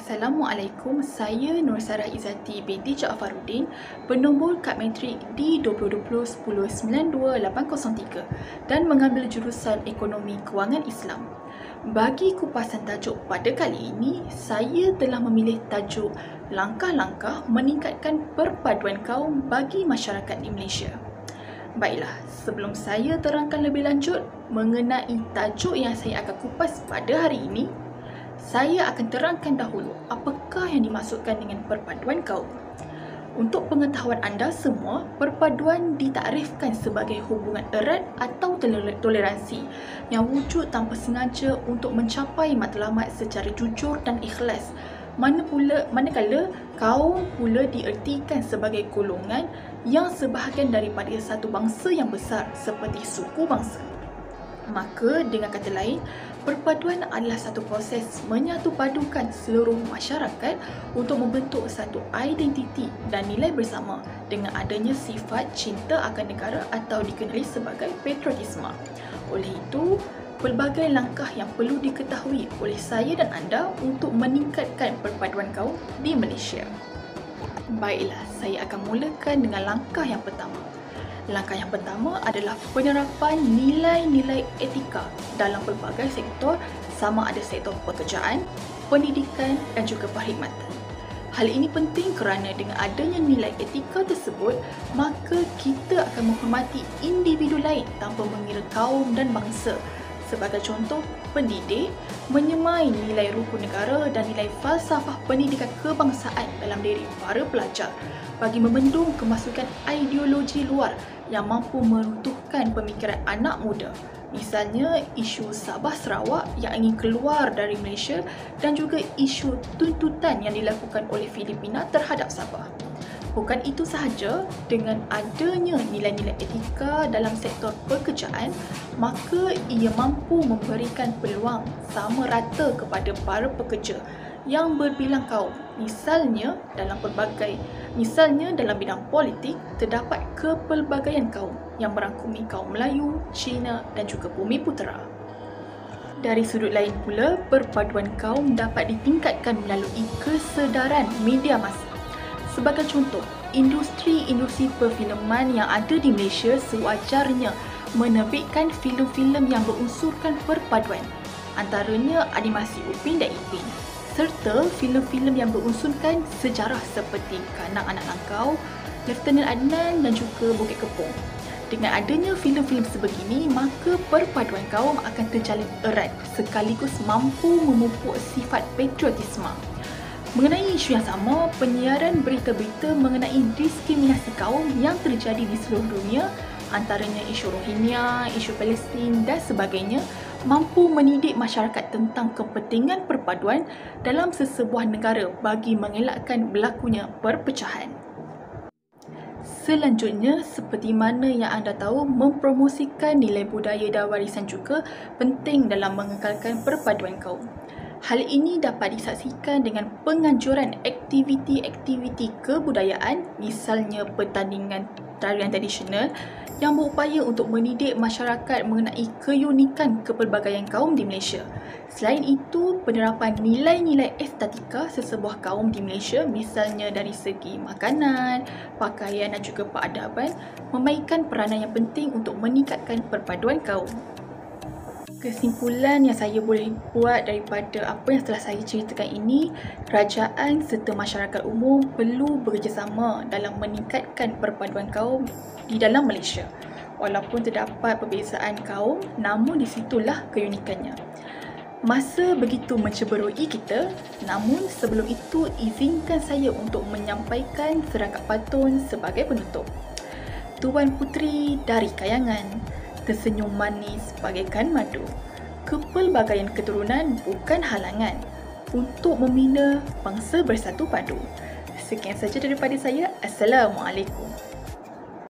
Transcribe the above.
Assalamualaikum, saya Nur Sarah Izzati binti Ja'faruddin, penombor kad matrik di 2020-1092-803 dan mengambil jurusan Ekonomi Kewangan Islam. Bagi kupasan tajuk pada kali ini, saya telah memilih tajuk Langkah-langkah meningkatkan perpaduan kaum bagi masyarakat di Malaysia. Baiklah, sebelum saya terangkan lebih lanjut mengenai tajuk yang saya akan kupas pada hari ini, saya akan terangkan dahulu apakah yang dimaksudkan dengan perpaduan kaum. Untuk pengetahuan anda semua, perpaduan ditakrifkan sebagai hubungan erat atau toleransi yang wujud tanpa sengaja untuk mencapai matlamat secara jujur dan ikhlas. Manakala kaum pula diertikan sebagai golongan yang sebahagian daripada satu bangsa yang besar seperti suku bangsa. Maka dengan kata lain, perpaduan adalah satu proses menyatupadukan seluruh masyarakat untuk membentuk satu identiti dan nilai bersama dengan adanya sifat cinta akan negara atau dikenali sebagai patriotisme. Oleh itu, pelbagai langkah yang perlu diketahui oleh saya dan anda untuk meningkatkan perpaduan kaum di Malaysia. Baiklah, saya akan mulakan dengan langkah yang pertama. Langkah yang pertama adalah penerapan nilai-nilai etika dalam pelbagai sektor, sama ada sektor pekerjaan, pendidikan dan juga perkhidmatan. Hal ini penting kerana dengan adanya nilai etika tersebut, maka kita akan menghormati individu lain tanpa mengira kaum dan bangsa. Sebagai contoh, pendidik menyemai nilai rukun negara dan nilai falsafah pendidikan kebangsaan dalam diri para pelajar bagi membendung kemasukan ideologi luar yang mampu meruntuhkan pemikiran anak muda. Misalnya isu Sabah Sarawak yang ingin keluar dari Malaysia dan juga isu tuntutan yang dilakukan oleh Filipina terhadap Sabah. Bukan itu sahaja, dengan adanya nilai-nilai etika dalam sektor pekerjaan, maka ia mampu memberikan peluang sama rata kepada para pekerja yang berbilang kaum. Misalnya dalam bidang politik, terdapat kepelbagaian kaum yang merangkumi kaum Melayu, Cina dan juga Bumiputera. Dari sudut lain pula, perpaduan kaum dapat ditingkatkan melalui kesedaran media massa. Sebagai contoh, industri-industri perfilman yang ada di Malaysia sewajarnya menerbitkan filem-filem yang berunsurkan perpaduan, antaranya animasi Upin dan Ipin, serta filem-filem yang berunsurkan sejarah seperti Kanak Anak Langkau, Lieutenant Adnan dan juga Bukit Kepong. Dengan adanya filem-filem sebegini, maka perpaduan kaum akan terjalin erat sekaligus mampu memupuk sifat patriotisme. Mengenai isu yang sama, penyiaran berita-berita mengenai diskriminasi kaum yang terjadi di seluruh dunia, antaranya isu Rohingya, isu Palestin dan sebagainya, mampu mendidik masyarakat tentang kepentingan perpaduan dalam sesebuah negara bagi mengelakkan berlakunya perpecahan. Selanjutnya, seperti mana yang anda tahu, mempromosikan nilai budaya dan warisan juga penting dalam mengekalkan perpaduan kaum. Hal ini dapat disaksikan dengan penganjuran aktiviti-aktiviti kebudayaan, misalnya pertandingan tarian tradisional yang berupaya untuk mendidik masyarakat mengenai keunikan kepelbagaian kaum di Malaysia. Selain itu, penerapan nilai-nilai estetika sesebuah kaum di Malaysia, misalnya dari segi makanan, pakaian dan juga peradaban, memainkan peranan yang penting untuk meningkatkan perpaduan kaum. Kesimpulan yang saya boleh buat daripada apa yang telah saya ceritakan ini, kerajaan serta masyarakat umum perlu bekerjasama dalam meningkatkan perpaduan kaum di dalam Malaysia. Walaupun terdapat perbezaan kaum, namun di situlah keunikannya. Masa begitu menceberui kita, namun sebelum itu izinkan saya untuk menyampaikan serangkap pantun sebagai penutup. Tuan Puteri dari Kayangan, tersenyum manis bagaikan madu. Kepelbagaian keturunan bukan halangan untuk membina bangsa bersatu padu. Sekian saja daripada saya. Assalamualaikum.